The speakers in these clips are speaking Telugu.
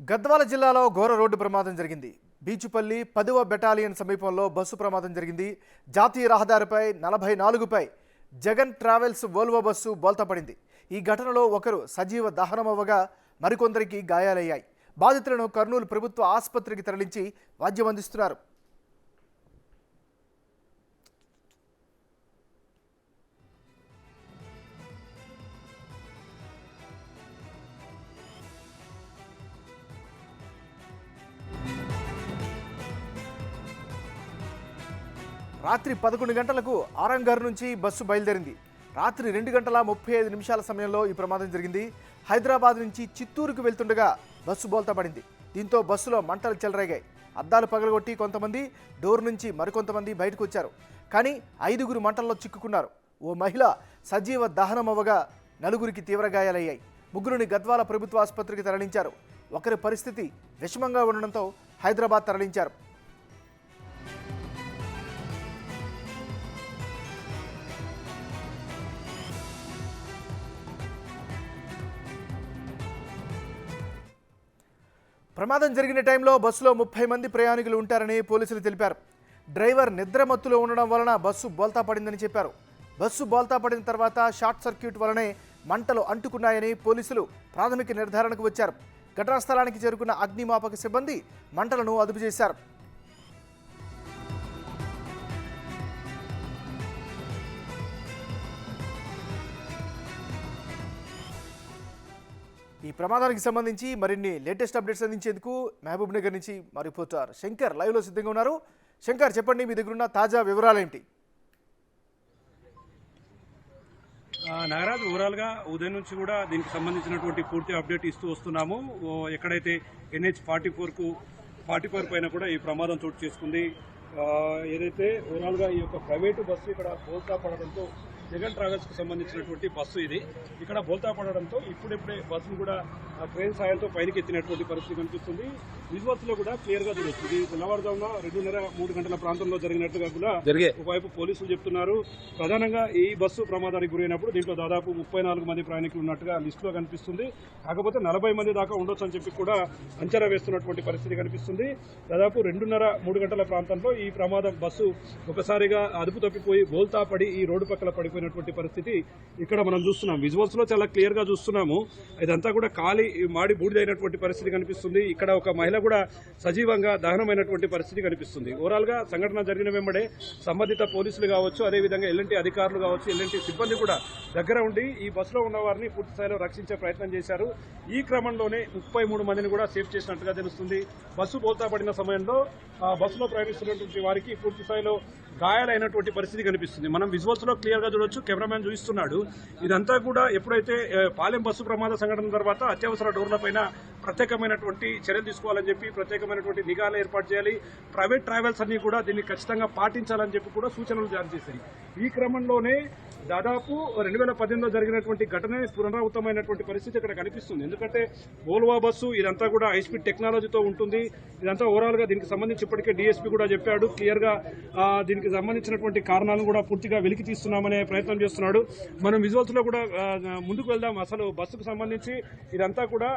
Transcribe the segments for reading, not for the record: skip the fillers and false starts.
గద్వాల జిల్లాలో ఘోర రోడ్డు ప్రమాదం జరిగింది. బీచుపల్లి 10వ బెటాలియన్ సమీపంలో బస్సు ప్రమాదం జరిగింది. జాతీయ రహదారిపై 44పై జగన్ ట్రావెల్స్ వోల్వో బస్సు బోల్తాపడింది. ఈ ఘటనలో ఒకరు సజీవ దహనమవ్వగా మరికొందరికి గాయాలయ్యాయి. బాధితులను కర్నూలు ప్రభుత్వ ఆసుపత్రికి తరలించి వైద్యం అందిస్తున్నారు. రాత్రి 11 గంటలకు ఆరంగర్ నుంచి బస్సు బయలుదేరింది. రాత్రి 2 గంటల 35 నిమిషాల సమయంలో ఈ ప్రమాదం జరిగింది. హైదరాబాద్ నుంచి చిత్తూరుకు వెళ్తుండగా బస్సు బోల్తాపడింది. దీంతో బస్సులో మంటలు చెలరేగాయి. అద్దాలు పగలగొట్టి కొంతమంది, డోర్ నుంచి మరికొంతమంది బయటకు వచ్చారు. కానీ 5గురు మంటల్లో చిక్కుకున్నారు. ఓ మహిళ సజీవ దహనమవ్వగా 4గురికి తీవ్ర గాయాలయ్యాయి. 3గురిని గద్వాల ప్రభుత్వ ఆసుపత్రికి తరలించారు. ఒకరి పరిస్థితి విషమంగా ఉండడంతో హైదరాబాద్ తరలించారు. ప్రమాదం జరిగిన టైంలో బస్సులో 30 మంది ప్రయాణికులు ఉంటారని పోలీసులు తెలిపారు. డ్రైవర్ నిద్రమత్తులో ఉండడం వలన బస్సు బోల్తా పడిందని చెప్పారు. బస్సు బోల్తా పడిన తర్వాత షార్ట్ సర్క్యూట్ వలనే మంటలు అంటుకున్నాయని పోలీసులు ప్రాథమిక నిర్ధారణకు వచ్చారు. ఘటనా స్థలానికి చేరుకున్న అగ్నిమాపక సిబ్బంది మంటలను అదుపు చేశారు. ఈ ప్రమాదానికి సంబంధించి మరిన్ని లేటెస్ట్ అప్డేట్స్ అందించేందుకు మహబూబ్ నగర్ నుంచి మా రిపోర్టర్ శంకర్ లైవ్లో సిద్ధంగా ఉన్నారు. శంకర్, చెప్పండి, మీ దగ్గర ఉన్న తాజా వివరాలేంటి? నాగరాజ్, ఓవరాల్గా ఉదయం నుంచి కూడా దీనికి సంబంధించినటువంటి పూర్తి అప్డేట్ ఇస్తూ వస్తున్నాము. ఎక్కడైతే NH 44 పైన కూడా ఈ ప్రమాదం చోటు చేసుకుంది. ఏదైతే ఓవరాల్గా ఈ యొక్క ప్రైవేటు బస్సు ఇక్కడ బోల్తా పడడంతో జగన్ ట్రావెల్స్ కు సంబంధించినటువంటి బస్సు ఇది ఇక్కడ బోల్తా పడడంతో ఇప్పుడిప్పుడే బస్సును కూడా ట్రైన్ సాయంతో పైకి ఎత్తినటువంటి పరిస్థితి కనిపిస్తుంది. విజువల్స్ లో కూడా క్లియర్ గా చూడొచ్చు. ఇది తెల్లవారుజామున 2:30-3 గంటల ప్రాంతంలో జరిగినట్టుగా కూడా ఒకవైపు పోలీసులు చెప్తున్నారు. ప్రధానంగా ఈ బస్సు ప్రమాదానికి గురైనప్పుడు దీంట్లో దాదాపు 34 మంది ప్రయాణికులు ఉన్నట్టుగా లిస్టులో కనిపిస్తుంది. కాకపోతే 40 మంది దాకా ఉండొచ్చు అని చెప్పి కూడా అంచనా వేస్తున్నటువంటి పరిస్థితి కనిపిస్తుంది. దాదాపు 2:30-3 గంటల ప్రాంతంలో ఈ ప్రమాదం బస్సు ఒకసారిగా అదుపు తప్పిపోయి బోల్తా పడి ఈ రోడ్డు పక్కల పడిపోయినటువంటి పరిస్థితి ఇక్కడ మనం చూస్తున్నాం. విజువల్స్ లో చాలా క్లియర్ గా చూస్తున్నాము. ఇదంతా కూడా కాలి మాడి బూడిదైనటువంటి పరిస్థితి కనిపిస్తుంది. ఇక్కడ ఒక మహిళ కూడా సజీవంగా దహనమైనటువంటి పరిస్థితి కనిపిస్తుంది. ఓవరాల్ గా సంఘటన జరిగిన వెంబడే సంబంధిత పోలీసులు కావచ్చు, అదేవిధంగా ఎల్ఎన్టీ అధికారులు కావచ్చు, ఎల్ఎన్టీ సిబ్బంది కూడా దగ్గర ఉండి ఈ బస్సులో ఉన్న వారిని పూర్తి స్థాయిలో రక్షించే ప్రయత్నం చేశారు. ఈ క్రమంలోనే 33 మందిని కూడా సేవ్ చేసినట్టుగా తెలుస్తుంది. బస్సు బోల్తా పడిన సమయంలో బస్సులో ప్రయాణిస్తున్నటువంటి వారికి పూర్తి స్థాయిలో గాయాలైనటువంటి పరిస్థితి కనిపిస్తుంది. మనం విజువల్స్ లో క్లియర్ గా చూడొచ్చు. కెమెరామ్యాన్ చూపిస్తున్నాడు. ఇదంతా కూడా ఎప్పుడైతే పాలెం బస్సు ప్రమాద సంఘటన తర్వాత అత్యవసర డోర్లపైన ప్రత్యేకమైనటువంటి చర్యలు తీసుకోవాలని చెప్పి ప్రత్యేకమైనటువంటి నిఘాలు ఏర్పాటు చేయాలి. ప్రైవేట్ ట్రావెల్స్ అన్ని కూడా దీన్ని ఖచ్చితంగా పాటించాలని చెప్పి కూడా సూచనలు జారీ చేశాయి. ఈ క్రమంలోనే దాదాపు 2018లో జరిగినటువంటి ఘటనే పునరావృతమైనటువంటి పరిస్థితి ఇక్కడ కనిపిస్తుంది. ఎందుకంటే వోల్వో బస్సు ఇదంతా కూడా హైస్పీడ్ టెక్నాలజీతో ఉంటుంది. ఇదంతా ఓవరాల్ గా దీనికి సంబంధించి ఇప్పటికే డీఎస్పీ కూడా చెప్పాడు. క్లియర్ గా దీనికి సంబంధించినటువంటి కారణాలను కూడా పూర్తిగా వెలికి తీస్తున్నామనే ప్రయత్నం చేస్తున్నాడు. మనం విజువల్స్ లో కూడా ముందుకు వెళ్దాం. అసలు బస్సుకు సంబంధించి ఇదంతా కూడా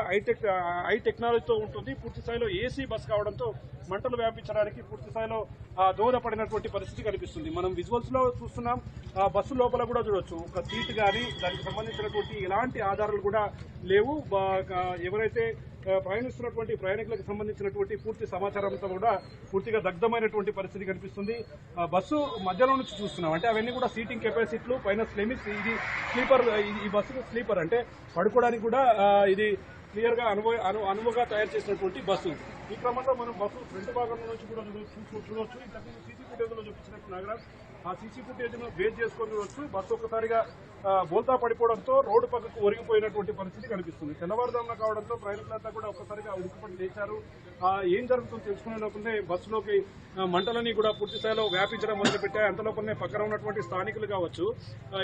హై టెక్నాలజీతో ఉంటుంది. పూర్తి స్థాయిలో ఏసీ బస్ కావడంతో మంటలు వ్యాపించడానికి పూర్తి స్థాయిలో దోహదపడినటువంటి పరిస్థితి కనిపిస్తుంది. మనం విజువల్స్ లో చూస్తున్నాం. బస్సు లోపల కూడా చూడొచ్చు. ఒక సీట్ కానీ దానికి సంబంధించినటువంటి ఎలాంటి ఆధారాలు కూడా లేవు. ఎవరైతే ప్రయాణిస్తున్నటువంటి ప్రయాణికులకు సంబంధించినటువంటి పూర్తి సమాచారంతో కూడా పూర్తిగా దగ్ధమైనటువంటి పరిస్థితి కనిపిస్తుంది. బస్సు మధ్యలో నుంచి చూస్తున్నాం. అంటే అవన్నీ కూడా సీటింగ్ కెపాసిటీలు పైన ఇది స్లీపర్. ఈ బస్సు స్లీపర్ అంటే పడుకోవడానికి కూడా ఇది క్లియర్ గా అనువుగా తయారు చేసినటువంటి బస్సు. ఈ క్రమంలో మనం బస్సు ఫ్రంట్ భాగం నుంచి కూడా చూడవచ్చు. ఇంతకుముందు సీసీ ఫుటేజ్ లో చూపించినట్టు నాగరాజ్, ఆ సీసీ ఫుటేజ్ ను బేస్ చేసుకొని చూడవచ్చు. బస్సు ఒక్కసారిగా బోల్తా పడిపోవడంతో రోడ్డు పక్కకు ఒరిగిపోయినటువంటి పరిస్థితి కనిపిస్తుంది. తెల్లవారుజామున కావడంతో ప్రయాణికులంతా కూడా ఒక్కసారిగా ఉడికిపడి లేచారు. ఏం జరుగుతుందో తెలుసుకునే లోపలనే బస్సులోకి మంటలని కూడా పూర్తి స్థాయిలో వ్యాపించడం మొదలుపెట్టాయి. అంతలోపలనే పక్కన ఉన్నటువంటి స్థానికులు కావచ్చు,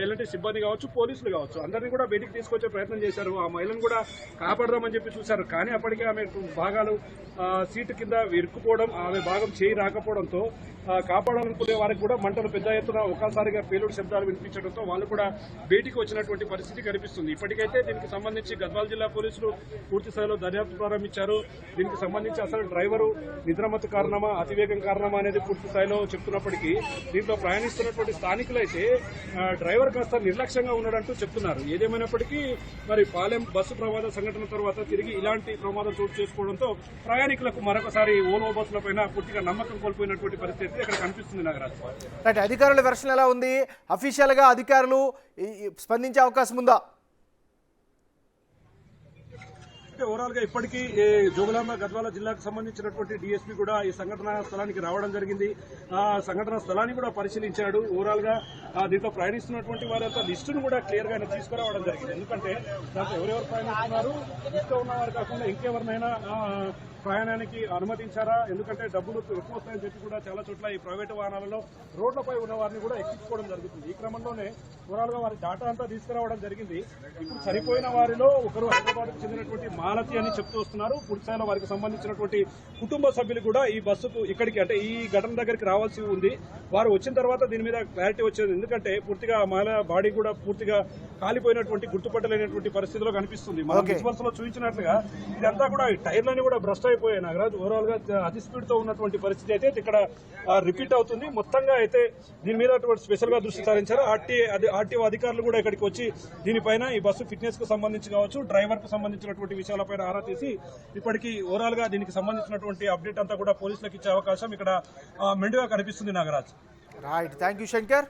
ఎలాంటి సిబ్బంది కావచ్చు, పోలీసులు కావచ్చు, అందరినీ కూడా బయటికి తీసుకొచ్చే ప్రయత్నం చేశారు. ఆ మహిళను కూడా కాపాడదామని చెప్పి చూశారు. కానీ అప్పటికే ఆమె భాగాలు సీటు కింద ఇరుక్కుపోవడం, ఆమె భాగం చేయి రాకపోవడంతో కాపాడాలనుకునే వారికి కూడా మంటలు పెద్ద ఎత్తున ఒక్కసారిగా పేలుడు శబ్దాలు వినిపించడంతో వాళ్ళు కూడా బయటికి వచ్చినటువంటి పరిస్థితి కనిపిస్తుంది. ఇప్పటికైతే దీనికి సంబంధించి గద్వాల జిల్లా పోలీసులు పూర్తి స్థాయిలో దర్యాప్తు ప్రారంభించారు. దీనికి సంబంధించి అసలు డ్రైవరు నిద్రమత్తు కారణమా అతివేగం కారణమా అనేది పూర్తి స్థాయిలో చెప్తున్నప్పటికీ దీంట్లో ప్రయాణిస్తున్నటువంటి స్థానికులైతే డ్రైవర్ కాస్త నిర్లక్ష్యంగా ఉన్నాడంటూ చెప్తున్నారు. ఏదేమైనప్పటికీ మరి పాలెం బస్సు ప్రమాద సంఘటన తర్వాత తిరిగి ఇలాంటి ప్రమాదం చోటు చేసుకోవడంతో ప్రయాణికులకు మరొకసారి ఓలో బస్సులపైన పూర్తిగా నమ్మకం కోల్పోయినటువంటి పరిస్థితి ఇక్కడ కనిపిస్తుంది. నాగరాజ్, రైట్, అధికారుల వెర్షన్ ఎలా ఉంది? అఫీషియల్గా అధికారులు స్పందించే అవకాశం ఉందా? ఓవరాల్ గా ఇప్పటికీ జోగులాంబ గద్వాల జిల్లాకు సంబంధించినటువంటి డీఎస్పీ కూడా ఈ సంఘటనా స్థలానికి రావడం జరిగింది. ఆ సంఘటనా స్థలాన్ని కూడా పరిశీలించాడు. ఓవరాల్ గా దీంట్లో ప్రయాణిస్తున్నటువంటి వారంతా లిస్టును కూడా క్లియర్ గా తీసుకురావడం జరిగింది. ఎందుకంటే దాంట్లో ఎవరెవరు ప్రయాణిస్తున్నారు, లిస్టులో ఉన్నవారు కాకుండా ఇంకెవరినైనా ప్రయాణానికి అనుమతించారా, ఎందుకంటే డబ్బులు ఎక్కువ వస్తాయని చెప్పి కూడా చాలా చోట్ల ఈ ప్రైవేటు వాహనాలలో రోడ్లపై ఉన్న వారిని కూడా ఎక్కించుకోవడం జరుగుతుంది. ఈ క్రమంలోనే ఓవరాల్ గా వారి డాటా అంతా తీసుకురావడం జరిగింది. ఇప్పుడు చనిపోయిన వారిలో ఒకరు హైదరాబాద్ కు చెందినటువంటి మాలతి అని చెప్తూ వస్తున్నారు. పూర్తిస్థాయిలో వారికి సంబంధించినటువంటి కుటుంబ సభ్యులు కూడా ఈ బస్సుకు ఇక్కడికి అంటే ఈ ఘటన దగ్గరికి రావాల్సి ఉంది. వారు వచ్చిన తర్వాత దీని మీద క్లారిటీ వచ్చేది. ఎందుకంటే పూర్తిగా మహిళ బాడీ కూడా పూర్తిగా కాలిపోయినటువంటి గుర్తుపట్టలేనటువంటి పరిస్థితిలో కనిపిస్తుంది. మనం విజువల్స్ లో చూపించినట్లుగా ఇదంతా కూడా టైర్లన్నీ కూడా భ్రష్ట్ అయిపోయాయి. నాగరాజ్, ఓవరాల్ గా అతి స్పీడ్ తో ఉన్నటువంటి పరిస్థితి అయితే ఇక్కడ రిపీట్ అవుతుంది. మొత్తంగా అయితే దీని మీద స్పెషల్ గా దృష్టి సారించారు. ఆర్టీఓ అధికారులు కూడా ఇక్కడికి వచ్చి దీనిపైన ఈ బస్సు ఫిట్నెస్ కు సంబంధించి కావచ్చు, డ్రైవర్ కు సంబంధించినటువంటి విషయాలపైన ఆరా తీసి ఇప్పటికీ ఓవరాల్ గా దీనికి సంబంధించినటువంటి అప్డేట్ అంతా కూడా పోలీసులకు ఇచ్చే అవకాశం ఇక్కడ మెండుగా కనిపిస్తుంది. Nagaraj, right, thank you Shankar.